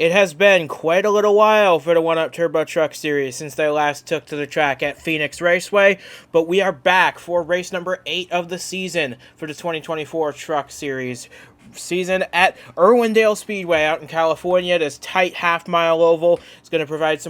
It has been quite a little while for the 1UP Turbo Truck Series since they last took to the track at Phoenix Raceway, but we are back for race number 8 of the season for the 2024 Truck Series season at Irwindale Speedway out in California. This tight half-mile oval is going to provide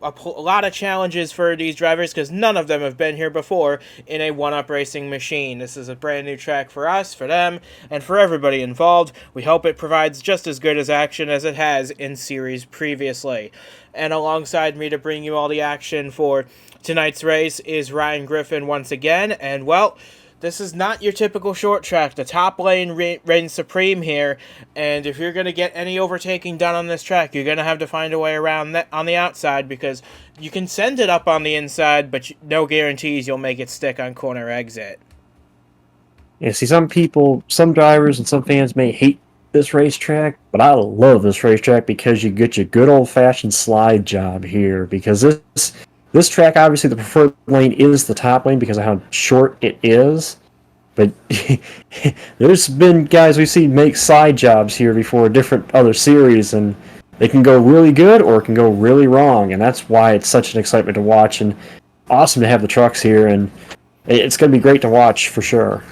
a lot of challenges for these drivers because none of them have been here before in a 1UP racing machine. This is a brand new track for us, for them, and for everybody involved. We hope it provides just as good as action as it has in series previously. And alongside me to bring you all the action for tonight's race is Ryan Griffin once again, and well, this is not your typical short track. The top lane reigns supreme here, and if you're going to get any overtaking done on this track, you're going to have to find a way around that on the outside because you can send it up on the inside, but no guarantees you'll make it stick on corner exit. Yeah, see, some people, some drivers and some fans may hate this racetrack, but I love this racetrack because you get your good old-fashioned slide job here because this track, obviously, the preferred lane is the top lane because of how short it is. But there's been guys we've seen make side jobs here before, different other series, and they can go really good or it can go really wrong. And that's why it's such an excitement to watch and awesome to have the trucks here. And it's going to be great to watch for sure.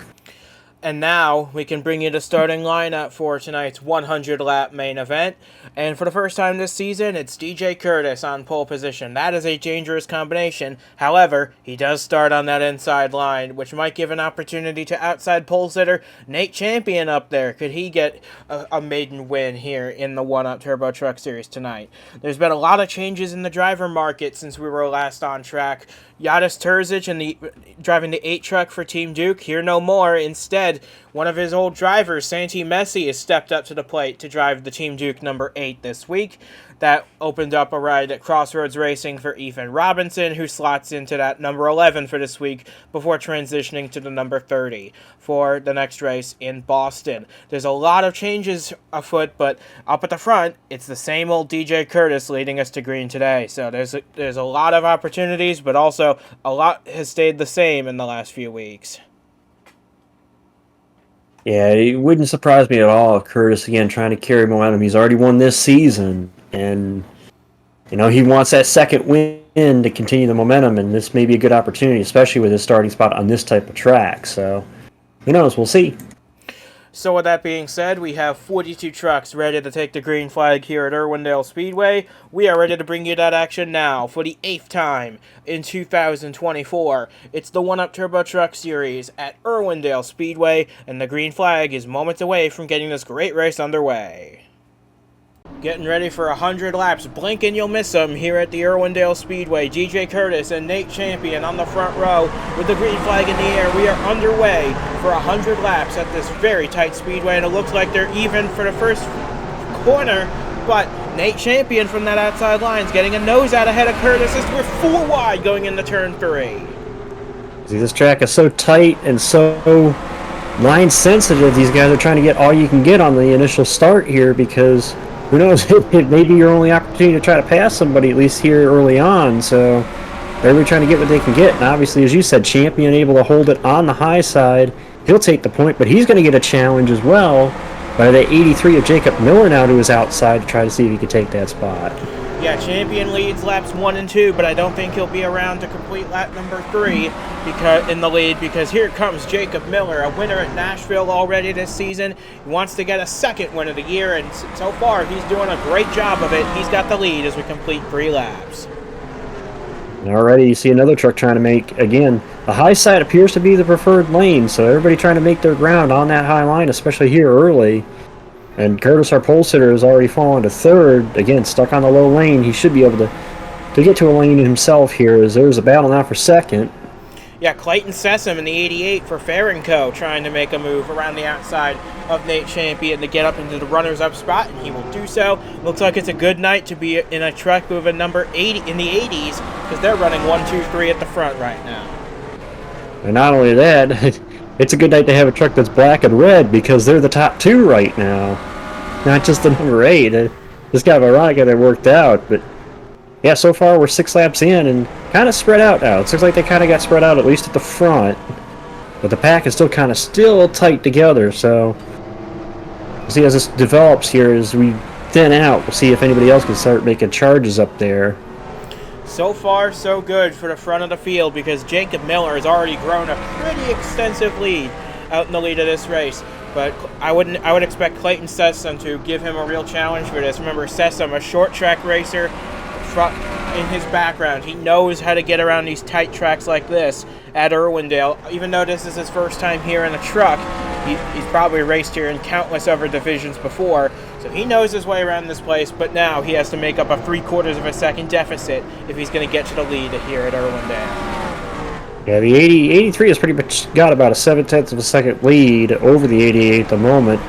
And now we can bring you the starting lineup for tonight's 100-lap main event. And for the first time this season, it's DJ Kurtis on pole position. That is a dangerous combination. However, he does start on that inside line, which might give an opportunity to outside pole sitter Nate Champion up there. Could he get a maiden win here in the 1UP Turbo Truck Series tonight? There's been a lot of changes in the driver market since we were last on track. Yadis Terzic driving the 8 truck for Team Duke, here no more. Instead, one of his old drivers, Santi Messi, has stepped up to the plate to drive the Team Duke number 8 this week. That opened up a ride at Crossroads Racing for Ethan Robinson, who slots into that number 11 for this week before transitioning to the number 30 for the next race in Boston. There's a lot of changes afoot, but up at the front, it's the same old DJ Kurtis leading us to green today. So there's a lot of opportunities, but also a lot has stayed the same in the last few weeks. Yeah, it wouldn't surprise me at all if Kurtis, again, trying to carry momentum. He's already won this season, and, you know, he wants that second win to continue the momentum, and this may be a good opportunity, especially with his starting spot on this type of track. So, who knows? We'll see. So with that being said, we have 42 trucks ready to take the green flag here at Irwindale Speedway. We are ready to bring you that action now for the 8th time in 2024. It's the 1UP Turbo Truck Series at Irwindale Speedway, and the green flag is moments away from getting this great race underway. Getting ready for 100 laps. Blink and you'll miss them here at the Irwindale Speedway. DJ Kurtis and Nate Champion on the front row with the green flag in the air. We are underway for 100 laps at this very tight speedway, and it looks like they're even for the first corner, but Nate Champion from that outside line is getting a nose out ahead of Kurtis as we're 4 wide going into turn 3. See, this track is so tight and so line sensitive. These guys are trying to get all you can get on the initial start here because who knows, it may be your only opportunity to try to pass somebody, at least here early on. So everybody trying to get what they can get. And obviously, as you said, Champion able to hold it on the high side. He'll take the point, but he's going to get a challenge as well by the 83 of Jacob Miller now to his outside to try to see if he can take that spot. Yeah, Champion leads laps 1 and 2, but I don't think he'll be around to complete lap number 3 in the lead because here comes Jacob Miller, a winner at Nashville already this season. He wants to get a second win of the year, and so far he's doing a great job of it. He's got the lead as we complete 3 laps. And already you see another truck trying to make, again, the high side appears to be the preferred lane, so everybody trying to make their ground on that high line, especially here early. And Kurtis, our pole sitter, has already fallen to 3rd. Again, stuck on the low lane. He should be able to get to a lane himself here as there's a battle now for 2nd. Yeah, Clayton Sessom in the 88 for Fair & Co. trying to make a move around the outside of Nate Champion to get up into the runners-up spot, and he will do so. Looks like it's a good night to be in a truck with a number 80 in the 80s because they're running 1, 2, 3 at the front right now. And not only that, it's a good night to have a truck that's black and red because they're the top 2 right now, not just the number 8. It's kind of ironic that it worked out, but yeah, so far we're 6 laps in and kind of spread out now. It looks like they kind of got spread out at least at the front, but the pack is still tight together. So see as this develops here, as we thin out. We'll see if anybody else can start making charges up there. So far, so good for the front of the field because Jacob Miller has already grown a pretty extensive lead out in the lead of this race. But I would expect Clayton Sessom to give him a real challenge for this. Remember, Sessom, a short track racer, in his background, he knows how to get around these tight tracks like this at Irwindale. Even though this is his first time here in a truck, he's probably raced here in countless other divisions before, so he knows his way around this place, but now he has to make up a 3/4 of a second deficit if he's going to get to the lead here at Irwindale. Yeah, the 83 has pretty much got about a 7/10 of a second lead over the 88 at the moment.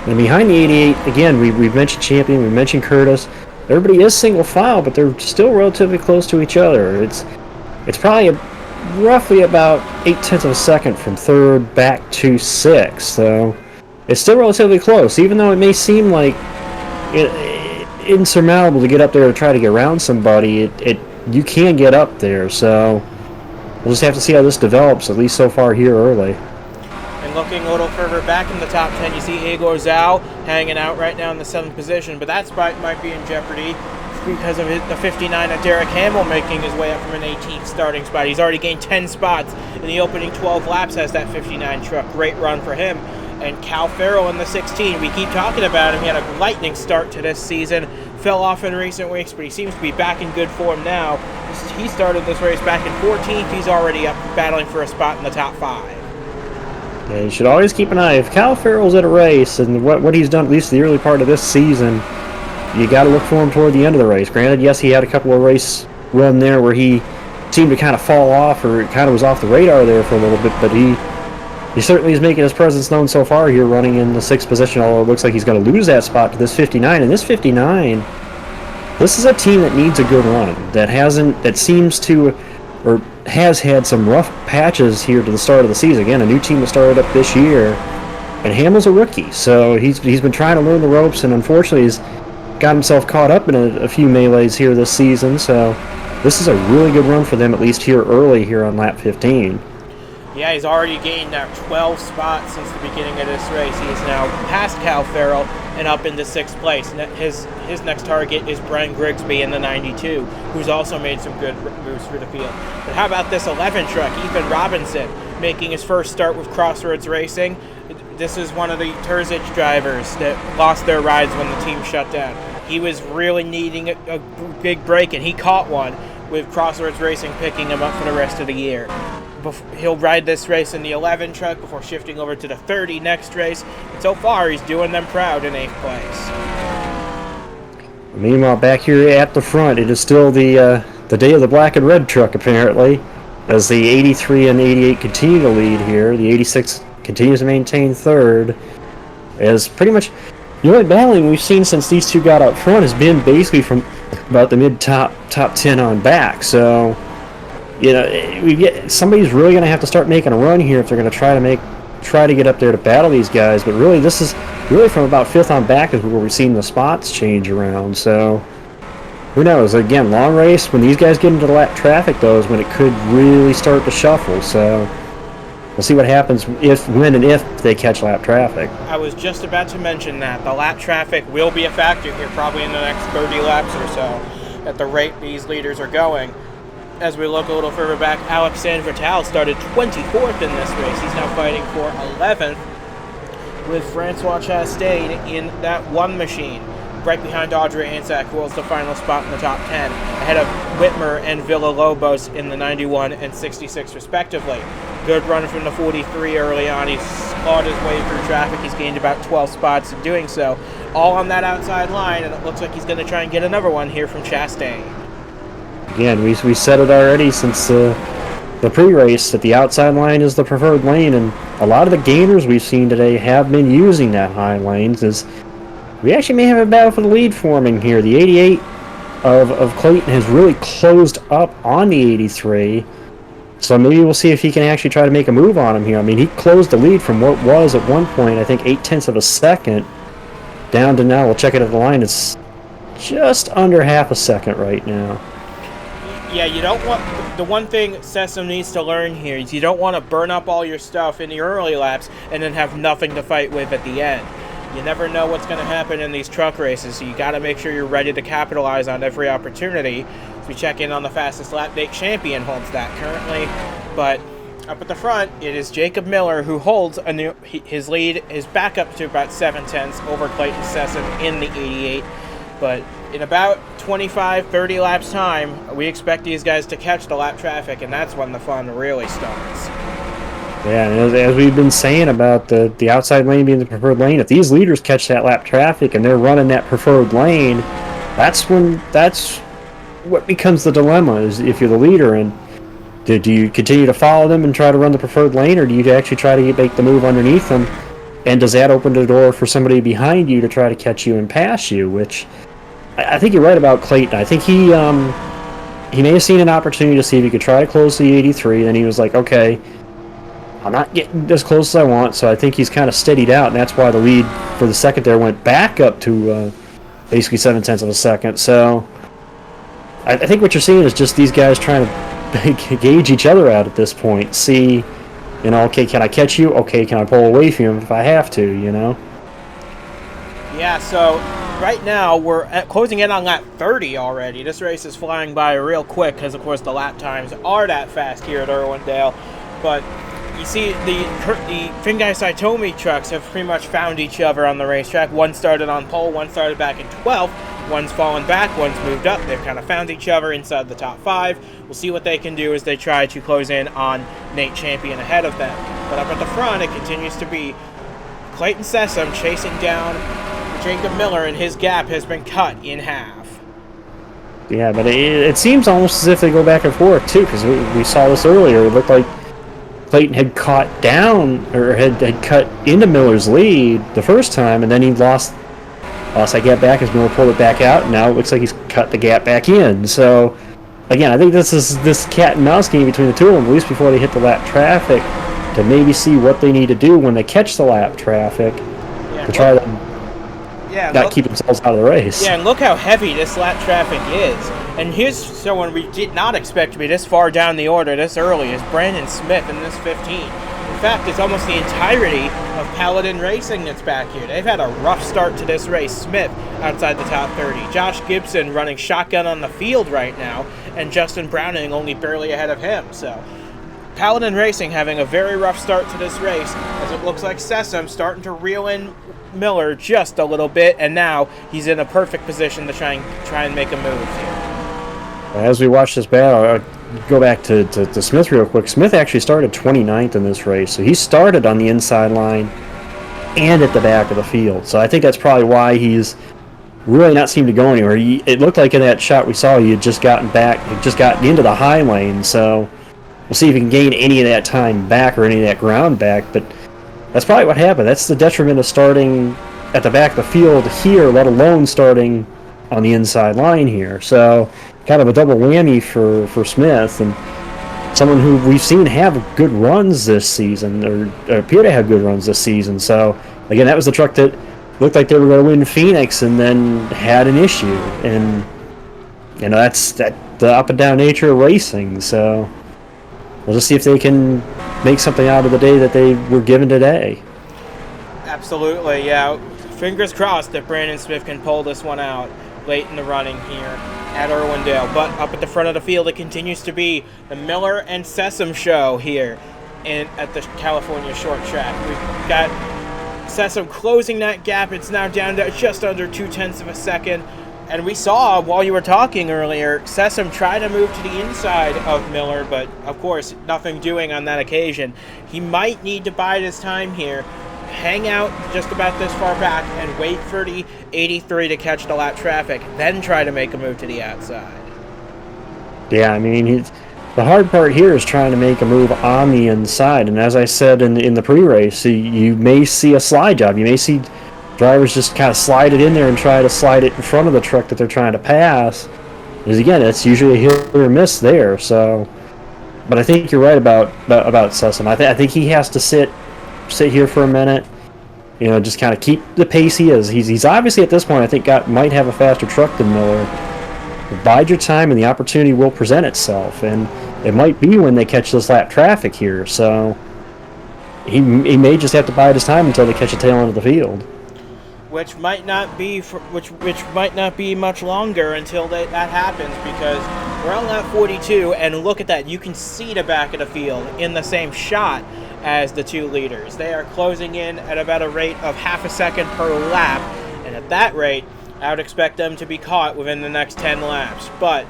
And behind the 88, again, we've mentioned Champion, we mentioned Kurtis. Everybody is single file, but they're still relatively close to each other. It's probably roughly about 8/10 of a second from third back to sixth, so it's still relatively close, even though it may seem like insurmountable to get up there to try to get around somebody. You can get up there, so we'll just have to see how this develops, at least so far here early. And looking a little further back in the top 10, you see Igor Zhao hanging out right now in the 7th position, but that spot might be in jeopardy because of the 59 of Derek Hamill making his way up from an 18th starting spot. He's already gained 10 spots in the opening 12 laps as that 59 truck. Great run for him. And Cal Farrell in the 16. We keep talking about him. He had a lightning start to this season. Fell off in recent weeks, but he seems to be back in good form now. He started this race back in 14th. He's already up battling for a spot in the top 5. Yeah, you should always keep an eye. If Cal Farrell's at a race and what he's done, at least the early part of this season, you got to look for him toward the end of the race. Granted, yes, he had a couple of race run there where he seemed to kind of fall off or kind of was off the radar there for a little bit, but he certainly is making his presence known so far here, running in the 6th position, although it looks like he's going to lose that spot to this 59. And this 59, this is a team that needs a good run, that seems to, or has had some rough patches here to the start of the season. Again, a new team that started up this year, and Hamill's a rookie, so he's been trying to learn the ropes, and unfortunately he's got himself caught up in a few melees here this season, so this is a really good run for them, at least here early here on lap 15. Yeah, he's already gained now 12 spots since the beginning of this race. He is now past Cal Farrell and up into 6th place. His next target is Brian Grigsby in the 92, who's also made some good moves through the field. But how about this 11 truck, Ethan Robinson, making his first start with Crossroads Racing. This is one of the Terzic drivers that lost their rides when the team shut down. He was really needing a big break, and he caught one with Crossroads Racing picking him up for the rest of the year. He'll ride this race in the 11 truck before shifting over to the 30 next race. And so far, he's doing them proud in 8th place. Meanwhile, back here at the front, it is still the day of the black and red truck, apparently, as the 83 and 88 continue to lead here. The 86 continues to maintain 3rd. As pretty much the only battling we've seen since these two got up front has been basically from about the mid-top 10 on back. So, you know, somebody's really going to have to start making a run here if they're going to try to get up there to battle these guys. But really, this is really from about 5th on back is where we've seen the spots change around. So who knows? Again, long race. When these guys get into the lap traffic, though, is when it could really start to shuffle. So we'll see what happens when and if they catch lap traffic. I was just about to mention that. The lap traffic will be a factor here probably in the next 30 laps or so at the rate these leaders are going. As we look a little further back, Alex Sanvertal started 24th in this race. He's now fighting for 11th with Francois Chastain in that one machine. Right behind Audrey Anzac, who holds the final spot in the top 10, ahead of Whitmer and Villalobos in the 91 and 66 respectively. Good run from the 43 early on. He's clawed his way through traffic. He's gained about 12 spots in doing so, all on that outside line, and it looks like he's going to try and get another one here from Chastain. Again, we said it already since the pre-race that the outside line is the preferred lane, and a lot of the gainers we've seen today have been using that high lanes. As we actually may have a battle for the lead forming here. The 88 of Clayton has really closed up on the 83, so maybe we'll see if he can actually try to make a move on him here. I mean, he closed the lead from what was at one point, I think, 0.8 of a second, down to now, we'll check it at the line, it's just under half a second right now. Yeah, you don't want... The one thing Sessom needs to learn here is you don't want to burn up all your stuff in the early laps and then have nothing to fight with at the end. You never know what's going to happen in these truck races, so you got to make sure you're ready to capitalize on every opportunity. As we check in on the fastest lap, Nate Champion holds that currently, but up at the front, it is Jacob Miller who holds his lead is back up to about 7/10 over Clayton Sessom in the 88. But in about 25-30 laps time, we expect these guys to catch the lap traffic, and that's when the fun really starts. Yeah, and as we've been saying about the outside lane being the preferred lane, if these leaders catch that lap traffic and they're running that preferred lane, that's what becomes the dilemma, is if you're the leader, and do you continue to follow them and try to run the preferred lane, or do you actually try to make the move underneath them? And does that open the door for somebody behind you to try to catch you and pass you? Which I think you're right about Clayton. I think he may have seen an opportunity to see if he could try to close the 83. Then he was like, okay, I'm not getting as close as I want, so I think he's kind of steadied out, and that's why the lead for the second there went back up to basically 7/10 of a second. So I think what you're seeing is just these guys trying to gauge each other out at this point. See, okay, can I catch you? Okay, can I pull away from you if I have to, Yeah, so right now we're closing in on lap 30 already. This race is flying by real quick because, of course, the lap times are that fast here at Irwindale. But you see, the Fingai Saitomi trucks have pretty much found each other on the racetrack. One started on pole, one started back in 12th. One's fallen back, one's moved up. They've kind of found each other inside the top 5. We'll see what they can do as they try to close in on Nate Champion ahead of them. But up at the front, it continues to be Clayton Sessom chasing down Jacob Miller, and his gap has been cut in half. Yeah, but it seems almost as if they go back and forth, too, because we saw this earlier. It looked like Clayton had caught down, or had cut into Miller's lead the first time, and then he lost that gap back as Miller pulled it back out, and now it looks like he's cut the gap back in. So, again, I think this is this cat and mouse game between the two of them, at least before they hit the lap traffic, to maybe see what they need to do when they catch the lap traffic to try to not keep themselves out of the race. Yeah, and look how heavy this lap traffic is. And here's someone we did not expect to be this far down the order this early, is Brandon Smith in this 15. In fact, it's almost the entirety of Paladin Racing that's back here. They've had a rough start to this race. Smith outside the top 30. Josh Gibson running shotgun on the field right now, and Justin Browning only barely ahead of him. So Paladin Racing having a very rough start to this race, as it looks like Sessom starting to reel in Miller just a little bit, and now he's in a perfect position to try and make a move here. As we watch this battle, I'll go back to Smith real quick. Smith actually started 29th in this race, so he started on the inside line and at the back of the field. So I think that's probably why he's really not seemed to go anywhere. It looked like in that shot we saw he had just gotten into the high lane, so we'll see if he can gain any of that time back or any of that ground back, but that's probably what happened. That's the detriment of starting at the back of the field here, let alone starting on the inside line here. So kind of a double whammy for Smith, and someone who we've seen have good runs this season, or appear to have good runs this season. So again, that was the truck that looked like they were going to win Phoenix and then had an issue, and that's the up and down nature of racing. So we'll just see if they can make something out of the day that they were given today. Absolutely, yeah. Fingers crossed that Brandon Smith can pull this one out late in the running here at Irwindale. But up at the front of the field, it continues to be the Miller and Sessom show here at the California Short Track. We've got Sessom closing that gap. It's now down to just under 0.2 of a second. And we saw, while you were talking earlier, Sessom try to move to the inside of Miller, but of course, nothing doing on that occasion. He might need to bide his time here, hang out just about this far back, and wait for the 83 to catch the lap traffic, then try to make a move to the outside. Yeah, I mean, the hard part here is trying to make a move on the inside, and as I said in the pre-race, you may see a slide job. You may see drivers just kind of slide it in there and try to slide it in front of the truck that they're trying to pass. Because again, it's usually a hit or miss there. So, but I think you're right about Sessom. I think he has to sit here for a minute. Just kind of keep the pace he is. He's obviously at this point, I think, might have a faster truck than Miller. Bide your time, and the opportunity will present itself. And it might be when they catch this lap traffic here. So he may just have to bide his time until they catch the tail end of the field. which might not be which might not be much longer until that happens, because we're on lap 42, and look at that, you can see the back of the field in the same shot as the two leaders. They are closing in at about a rate of half a second per lap, and at that rate I would expect them to be caught within the next 10 laps. But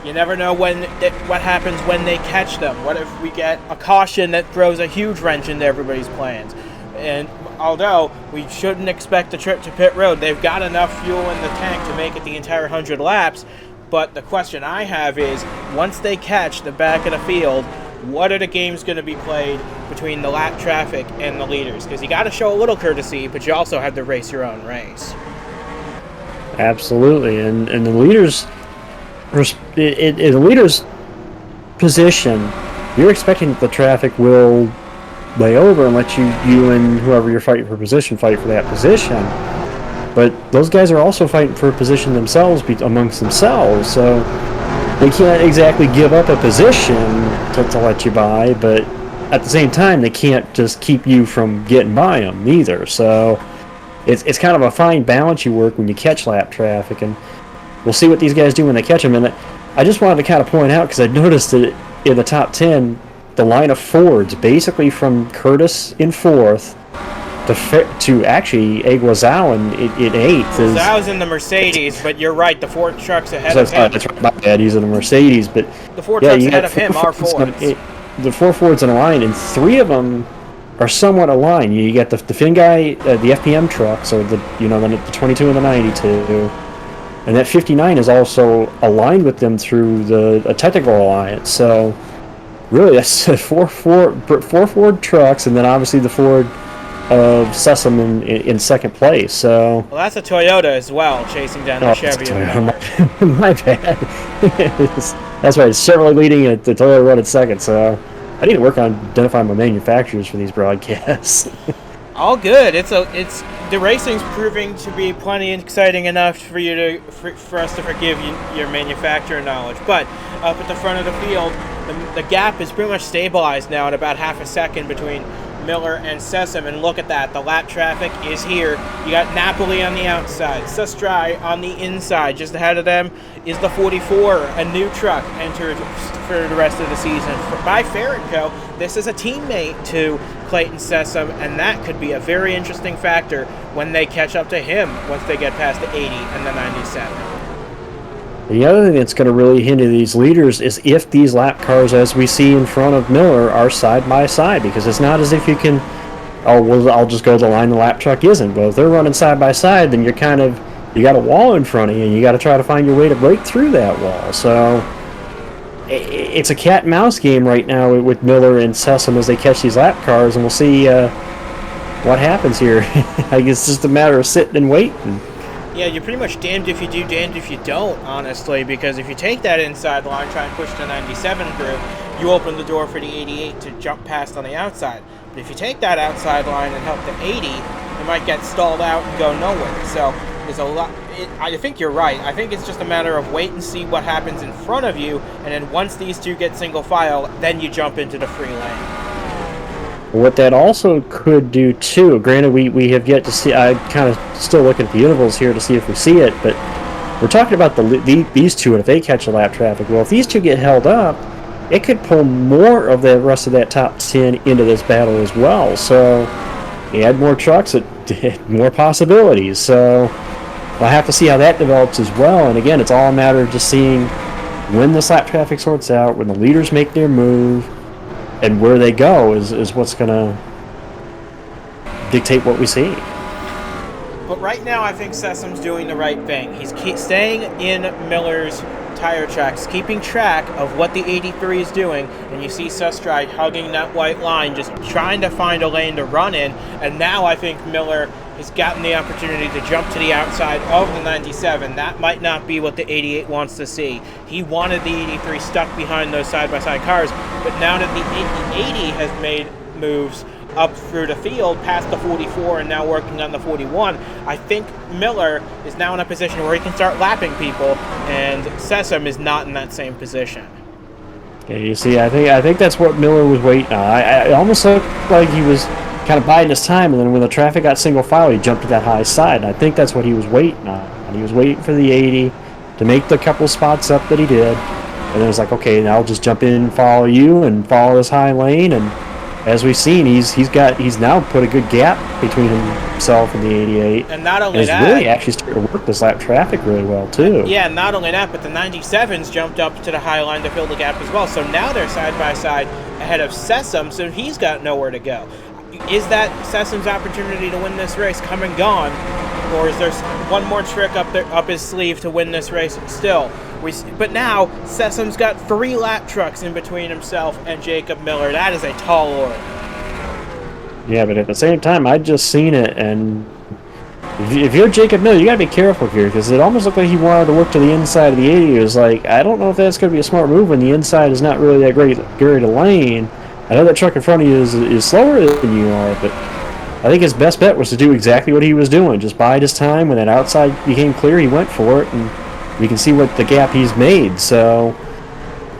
you never know what happens when they catch them. What if we get a caution that throws a huge wrench into everybody's plans? And although we shouldn't expect the trip to pit road, they've got enough fuel in the tank to make it the entire 100 laps. But the question I have is, once they catch the back of the field, what are the games going to be played between the lap traffic and the leaders? Because you got to show a little courtesy, but you also have to race your own race. Absolutely, and the leaders, in the leaders' position, you're expecting that the traffic will lay over and let you and whoever you're fighting for position fight for that position. But those guys are also fighting for a position themselves amongst themselves, so they can't exactly give up a position to let you by, but at the same time they can't just keep you from getting by them either. So it's kind of a fine balance you work when you catch lap traffic, and we'll see what these guys do when they catch them. And I just wanted to kind of point out, because I noticed that in the top 10, the line of Fords, basically from Kurtis in 4th to actually Iguazao in 8th. Iguazao's in the Mercedes, but you're right, the Ford truck's ahead of him. That's right, my bad, he's in the Mercedes, but the Ford truck's ahead of him are Fords. The 4 Fords in a line, and 3 of them are somewhat aligned. You get the Finn guy, the FPM truck, so the 22 and the 92, and that 59 is also aligned with them through a technical alliance. So really, that's 4 Ford trucks, and then obviously the Ford of Sesame in second place. So well, that's a Toyota as well, chasing down the Chevy. My bad. That's right. It's Chevrolet leading it. The Toyota run at second. So I need to work on identifying my manufacturers for these broadcasts. All good. It's the racing's proving to be plenty exciting enough for you for us to forgive your manufacturer knowledge. But up at the front of the field, the gap is pretty much stabilized now at about half a second between Miller and Sessom, and look at that, the lap traffic is here. You got Napoli on the outside, Sestrai on the inside. Just ahead of them is the 44, a new truck entered for the rest of the season by Ferrico. This is a teammate to Clayton Sessom, and that could be a very interesting factor when they catch up to him once they get past the 80 and the 97. The other thing that's going to really hinder these leaders is if these lap cars, as we see in front of Miller, are side by side, because it's not as if you can, I'll just go the line the lap truck isn't. Well, if they're running side by side, then you got a wall in front of you, and you got to try to find your way to break through that wall. So it's a cat and mouse game right now with Miller and Sessom as they catch these lap cars, and we'll see what happens here. I guess it's just a matter of sitting and waiting. Yeah, you're pretty much damned if you do, damned if you don't, honestly, because if you take that inside line, try and push the 97 through, you open the door for the 88 to jump past on the outside. But if you take that outside line and help the 80, you might get stalled out and go nowhere. So there's a lot. I think you're right. I think it's just a matter of wait and see what happens in front of you, and then once these two get single file, then you jump into the free lane. What that also could do too, granted we have yet to see, I'm kind of still looking at the intervals here to see if we see it, but we're talking about these two, and if they catch the lap traffic, well, if these two get held up, it could pull more of the rest of that top 10 into this battle as well. So you add more trucks, it more possibilities. So we'll have to see how that develops as well. And again, it's all a matter of just seeing when this lap traffic sorts out, when the leaders make their move, and where they go is what's going to dictate what we see. But right now, I think Sessom's doing the right thing. He's staying in Miller's tire tracks, keeping track of what the 83 is doing, and you see Sestrai hugging that white line, just trying to find a lane to run in, and now I think Miller has gotten the opportunity to jump to the outside of the 97. That might not be what the 88 wants to see. He wanted the 83 stuck behind those side-by-side cars, but now that the 80 has made moves up through the field past the 44 and now working on the 41, I think Miller is now in a position where he can start lapping people, and Sessom is not in that same position. Yeah, you see, I think that's what Miller was waiting on. It almost looked like he was kind of biding his time, and then when the traffic got single file, he jumped to that high side. And I think that's what he was waiting on. And he was waiting for the 80 to make the couple spots up that he did. And it was like, okay, now I'll just jump in and follow you and follow this high lane. And as we've seen, he's now put a good gap between himself and the 88. And not only and that, really actually started to work this lap traffic really well too. Yeah, not only that, but the 97s jumped up to the high line to fill the gap as well. So now they're side by side ahead of Sessom, so he's got nowhere to go. Is that Sessom's opportunity to win this race come and gone, or is there one more trick up his sleeve to win this race still? But now Sessom's got 3 lap trucks in between himself and Jacob Miller. That is a tall order. Yeah, but at the same time, I'd just seen it, and if you're Jacob Miller, you gotta be careful here, because it almost looked like he wanted to work to the inside of the 80. It was like, I don't know if that's gonna be a smart move when the inside is not really that great to lane. I know that truck in front of you is slower than you are, but I think his best bet was to do exactly what he was doing. Just bide his time. When that outside became clear, he went for it, and you can see what the gap he's made. So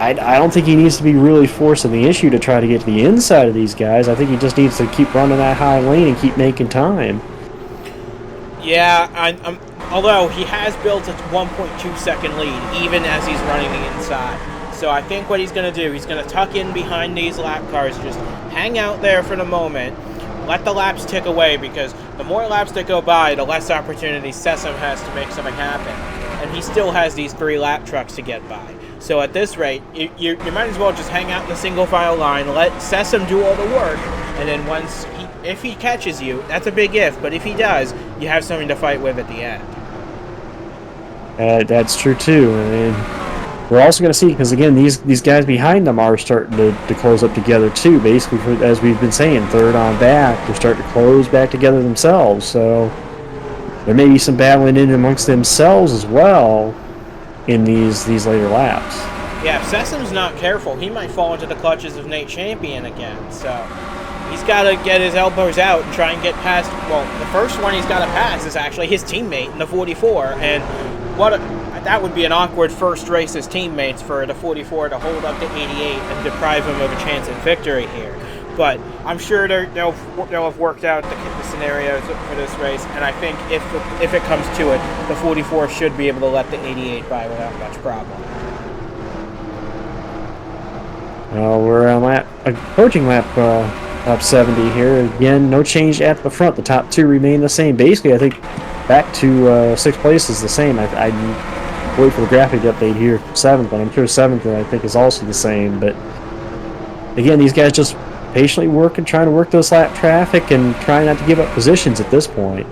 I don't think he needs to be really forcing the issue to try to get to the inside of these guys. I think he just needs to keep running that high lane and keep making time. Yeah, although he has built a 1.2 second lead, even as he's running the inside. So I think what he's going to do, he's going to tuck in behind these lap cars, just hang out there for the moment, let the laps tick away, because the more laps that go by, the less opportunity Sessom has to make something happen. And he still has these 3 lap trucks to get by. So at this rate, you might as well just hang out in the single file line, let Sessom do all the work, and then if he catches you, that's a big if, but if he does, you have something to fight with at the end. That's true too. I mean, we're also going to see, because again, these guys behind them are starting to close up together too. Basically, as we've been saying, third on back, they're starting to close back together themselves. So there may be some battling in amongst themselves as well in these later laps. Yeah, if Sessom's not careful, he might fall into the clutches of Nate Champion again. So he's got to get his elbows out and try and get past. Well, the first one he's got to pass is actually his teammate in the 44, and that would be an awkward first race as teammates for the 44 to hold up to 88 and deprive him of a chance at victory here. But I'm sure they'll have worked out the scenarios for this race, and I think if it comes to it, the 44 should be able to let the 88 by without much problem. We're on approaching lap 70 here. Again, no change at the front. The top 2 remain the same. Basically, I think back to 6th place is the same. I wait for the graphic update here, 7th, but I'm sure 7th I think is also the same. But again, these guys just patiently trying to work this lap traffic and trying not to give up positions at this point.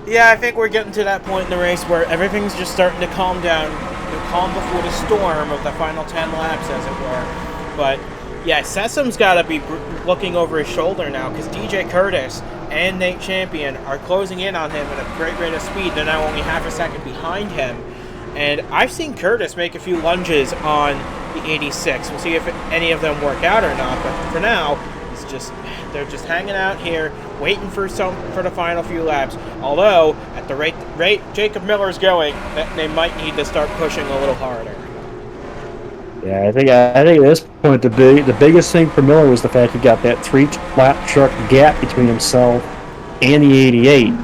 Yeah, I think we're getting to that point in the race where everything's just starting to calm down, calm before the storm of the final 10 laps, as it were. But yeah, Sessom's got to be looking over his shoulder now, because DJ Kurtis and Nate Champion are closing in on him at a great rate of speed. They're now only half a second behind him. And I've seen Kurtis make a few lunges on the 86. We'll see if any of them work out or not. But for now, they're just hanging out here, waiting for the final few laps. Although at the rate Jacob Miller's going, they might need to start pushing a little harder. Yeah, I think at this point the biggest thing for Miller was the fact he got that 3 lap truck gap between himself and the 88.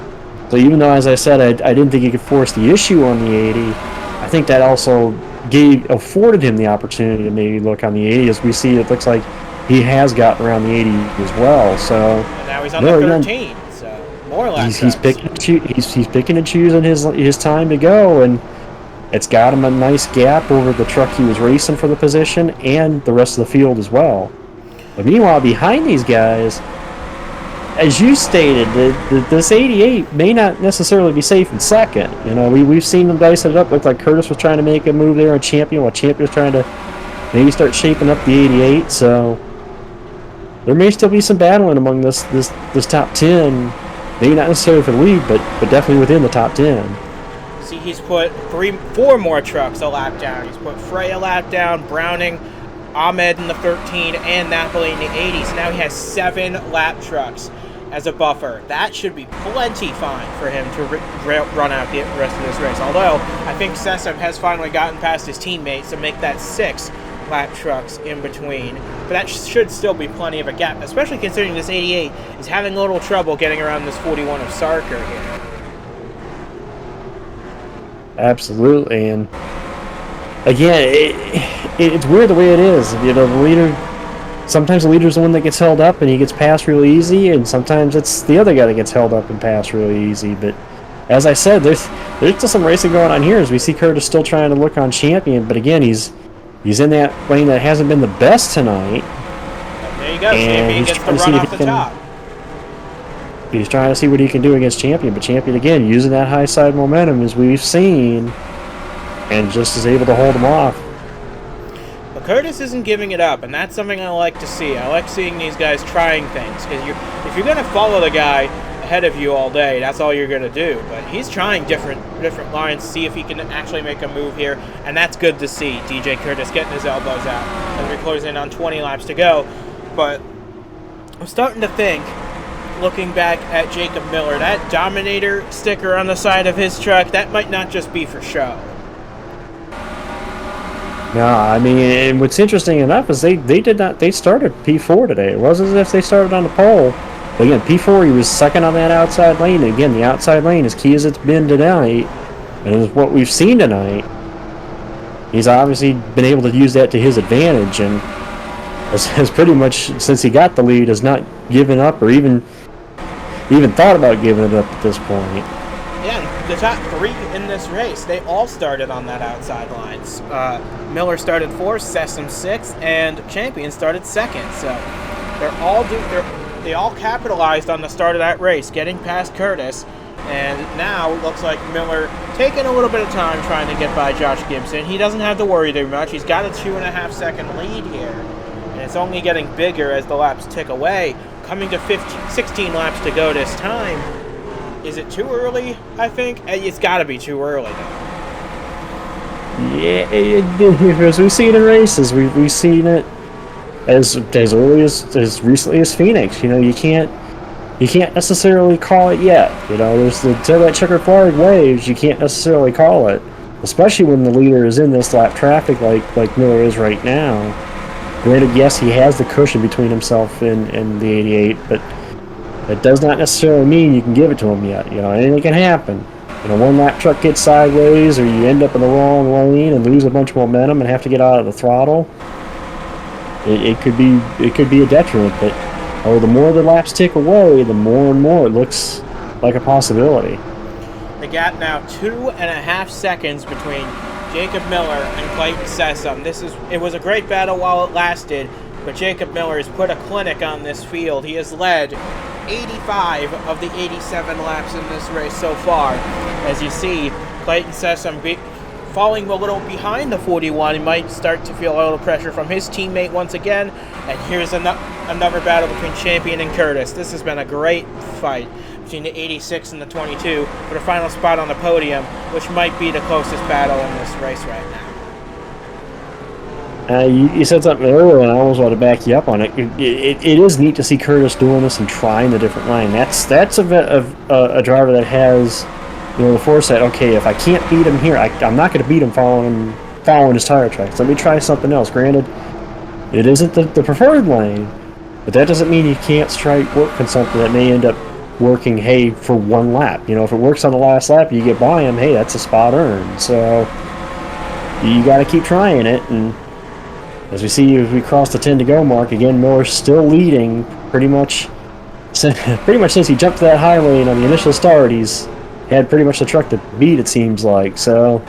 So even though, as I said, I didn't think he could force the issue on the 80, I think that also afforded him the opportunity to maybe look on the 80. As we see, it looks like he has gotten around the 80 as well. So and now he's on the 13. So more laps. He's picking and choosing his time to go, and it's got him a nice gap over the truck he was racing for the position and the rest of the field as well. But meanwhile, behind these guys, as you stated, this 88 may not necessarily be safe in second. You know, we've seen them dice it up. Looked like Kurtis was trying to make a move there on Champion, while Champion was trying to maybe start shaping up the 88. So there may still be some battling among this top 10. Maybe not necessarily for the lead, but definitely within the top 10. See, he's put 4 more trucks a lap down. He's put Frey a lap down, Browning, Ahmed in the 13, and Napoli in the 80. So now he has 7 lap trucks as a buffer. That should be plenty fine for him to run out the rest of this race. Although, I think Sessom has finally gotten past his teammates to make that 6 lap trucks in between, but that should still be plenty of a gap, especially considering this 88 is having a little trouble getting around this 41 of Sarker here. Absolutely, and again, it's weird the way it is. You know, the leader, sometimes the leader's the one that gets held up and he gets passed really easy, and sometimes it's the other guy that gets held up and passed really easy. But as I said, there's still some racing going on here as we see Kurtis still trying to look on champion, but again, he's in that lane that hasn't been the best tonight. There you go, champion gets the run off the top. He's trying to see what he can do against champion, but champion again using that high side momentum as we've seen, and just is able to hold him off. But Kurtis isn't giving it up, and that's something I like to see. I like seeing these guys trying things, because if you're going to follow the guy ahead of you all day, that's all you're going to do. But he's trying different lines to see if he can actually make a move here, and that's good to see. DJ Kurtis getting his elbows out as we close in on 20 laps to go. But I'm starting to think, looking back at Jacob Miller, that Dominator sticker on the side of his truck, that might not just be for show. No, I mean, and what's interesting enough is they started P4 today. It wasn't as if they started on the pole. But again, P4, he was second on that outside lane. And again, the outside lane, as key as it's been tonight, and as what we've seen tonight, he's obviously been able to use that to his advantage, and has pretty much, since he got the lead, has not given up or even thought about giving it up at this point. Yeah, the top three in this race, they all started on that outside lines. Miller started 4th, Sessom 6th, and Champion started 2nd. So they all capitalized on the start of that race, getting past Kurtis. And now it looks like Miller taking a little bit of time trying to get by Josh Gibson. He doesn't have to worry too much. He's got a 2.5-second lead here, and it's only getting bigger as the laps tick away. Coming to 16 laps to go this time. Is it too early, I think? It's got to be too early, though. Yeah, as we've seen in races, we've seen it as early as recently as Phoenix. You know, you can't necessarily call it yet. You know, there's until that checkered flag waves, you can't necessarily call it, especially when the leader is in this lap traffic like Miller is right now. Granted, yes, he has the cushion between himself and the 88, but that does not necessarily mean you can give it to him yet. You know, anything can happen. You know, one lap truck gets sideways, or you end up in the wrong lane and lose a bunch of momentum and have to get out of the throttle. It could be a detriment, but the more the laps tick away, the more and more it looks like a possibility. The gap now 2.5 seconds between Jacob Miller and Clayton Sessom. It was a great battle while it lasted, but Jacob Miller has put a clinic on this field. He has led 85 of the 87 laps in this race so far. As you see, Clayton Sessom falling a little behind the 41. He might start to feel a little pressure from his teammate once again. And here's another battle between Champion and Kurtis. This has been a great fight between the 86 and the 22 for the final spot on the podium, which might be the closest battle in this race right now. You said something earlier, and I almost want to back you up on it. It is neat to see Kurtis doing this and trying the different line. That's a driver that has, you know, the foresight. Okay, if I can't beat him here, I'm not going to beat him following his tire tracks. Let me try something else. Granted, it isn't the preferred lane, but that doesn't mean you can't strike work on something that may end up working, hey, for one lap. You know, if it works on the last lap, you get by him, hey, that's a spot earned. So you got to keep trying it. And as we see, as we cross the 10 to go mark, again, Miller's still leading pretty much since he jumped to that high lane on the initial start. He's had pretty much the truck to beat, it seems like. So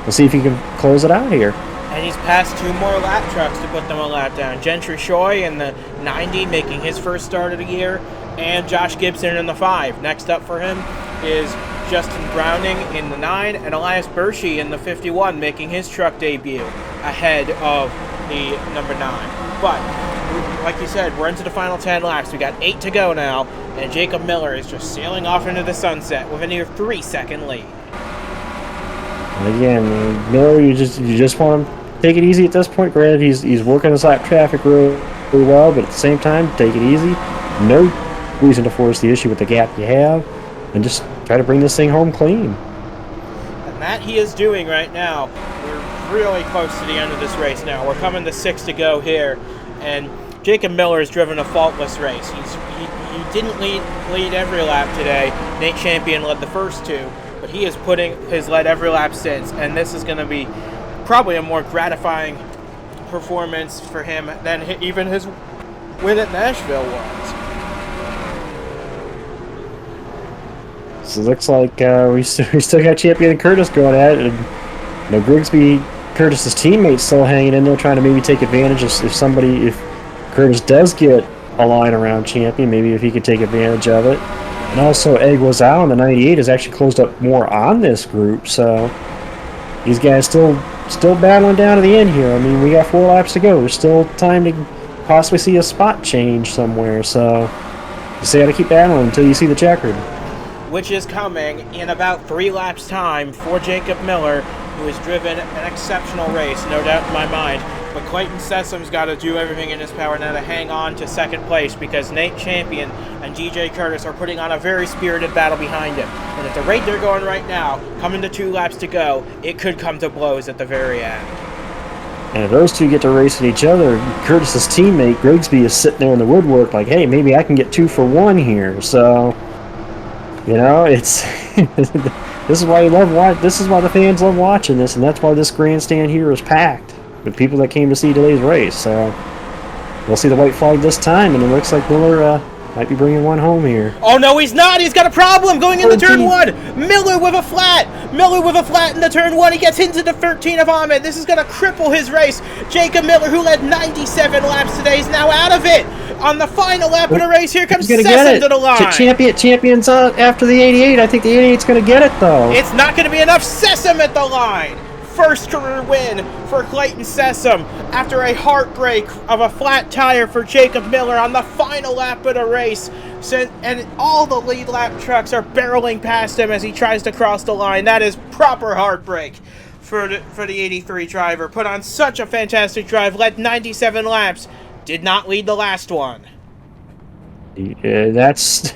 we'll see if he can close it out here. And he's passed 2 more lap trucks to put them a lap down. Gentry Shoy in the 90 making his first start of the year, and Josh Gibson in the 5. Next up for him is Justin Browning in the 9, and Elias Bershey in the 51 making his truck debut ahead of the number 9. But, like you said, we're into the final 10 laps. We got 8 to go now, and Jacob Miller is just sailing off into the sunset with a near 3-second lead. And again, Miller, you just want him to take it easy at this point. Granted, he's working this lap traffic really well, but at the same time, take it easy. No reason to force the issue with the gap you have, and just try to bring this thing home clean. And that he is doing right now. We're really close to the end of this race now. We're coming to 6 to go here, and Jacob Miller has driven a faultless race. He didn't lead every lap today. Nate Champion led the first 2, but he has led every lap since, and this is going to be probably a more gratifying performance for him than even his win at Nashville was. So it looks like we still got Champion and Kurtis going at it, and Grigsby, Curtis's teammates, still hanging in there, trying to maybe take advantage of if Kurtis does get a line around Champion, maybe if he could take advantage of it. And also, Egg was out on the 98 has actually closed up more on this group, so these guys still battling down to the end here. I mean, we got 4 laps to go. There's still time to possibly see a spot change somewhere, so you still got to keep battling until you see the checkered. Which is coming in about 3 laps' time for Jacob Miller, who has driven an exceptional race, no doubt in my mind. But Clayton Sessom's got to do everything in his power now to hang on to second place, because Nate Champion and DJ Kurtis are putting on a very spirited battle behind him. And at the rate they're going right now, coming to 2 laps to go, it could come to blows at the very end. And if those two get to racing each other, Curtis's teammate Grigsby is sitting there in the woodwork like, hey, maybe I can get 2 for 1 here. So, you know, it's this is why this is why the fans love watching this, and that's why this grandstand here is packed with people that came to see today's race. So we'll see the white flag this time, and it looks like Miller might be bringing one home here. Oh, no, he's not. He's got a problem going into turn 1. Miller with a flat into turn 1. He gets into the 13 of Ahmed. This is going to cripple his race. Jacob Miller, who led 97 laps today, is now out of it. On the final lap of the race, here comes Sessom to the line. Champion's after the 88. I think the 88's going to get it, though. It's not going to be enough. Sessom at the line. First career win for Clayton Sessom after a heartbreak of a flat tire for Jacob Miller on the final lap of the race. And all the lead lap trucks are barreling past him as he tries to cross the line. That is proper heartbreak for the 83 driver. Put on such a fantastic drive, led 97 laps, did not lead the last one. Yeah, that's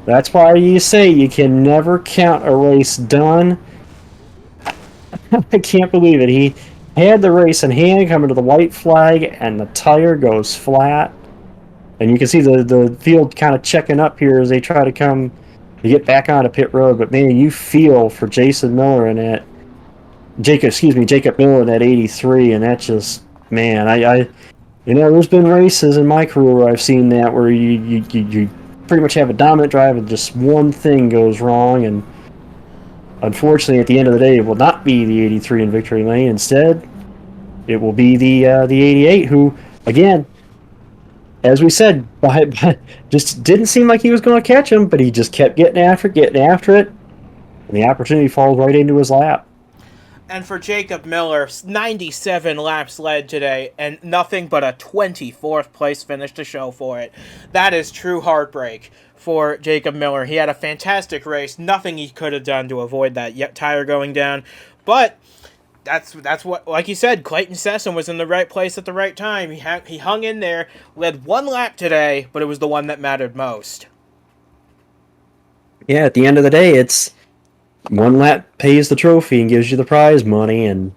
why you say you can never count a race done. I can't believe it. He had the race in hand coming to the white flag, and the tire goes flat. And you can see the field kind of checking up here as they try to get back onto pit road. But man, you feel for Jacob Miller in that 83, and that's just, man, there's been races in my career where I've seen that where you pretty much have a dominant drive and just one thing goes wrong, and unfortunately, at the end of the day, it will not be the 83 in victory lane. Instead, it will be the 88, who, again, as we said, just didn't seem like he was going to catch him, but he just kept getting after it, and the opportunity falls right into his lap. And for Jacob Miller, 97 laps led today, and nothing but a 24th place finish to show for it. That is true heartbreak for Jacob Miller. He had a fantastic race. Nothing he could have done to avoid that tire going down. But that's what, like you said, Clayton Sessom was in the right place at the right time. He hung in there, led 1 lap today, but it was the one that mattered most. Yeah, at the end of the day, it's 1 lap pays the trophy and gives you the prize money, and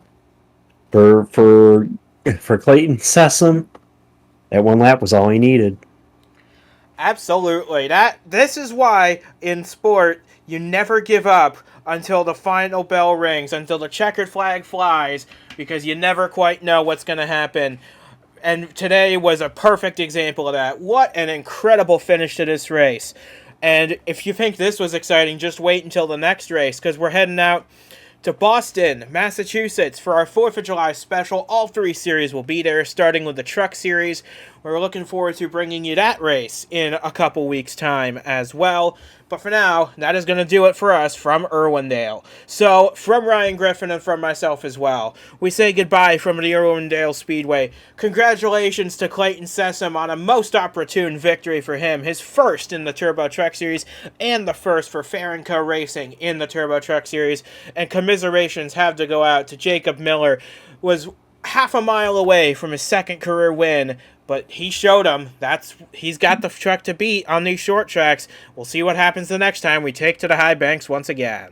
for Clayton Sessom, that 1 lap was all he needed. Absolutely. This is why in sport you never give up until the final bell rings, until the checkered flag flies, because you never quite know what's going to happen. And today was a perfect example of that. What an incredible finish to this race. And if you think this was exciting, just wait until the next race, because we're heading out to Boston, Massachusetts for our 4th of July special. All 3 series will be there, starting with the Truck Series. We're looking forward to bringing you that race in a couple weeks' time as well. But for now, that is going to do it for us from Irwindale. So, from Ryan Griffin and from myself as well, we say goodbye from the Irwindale Speedway. Congratulations to Clayton Sessom on a most opportune victory for him. His first in the Turbo Truck Series and the first for Fair & Co. Racing in the Turbo Truck Series. And commiserations have to go out to Jacob Miller. Was half a mile away from his 2nd career win, but he showed him he's got the truck to beat on these short tracks. We'll see what happens the next time we take to the high banks once again.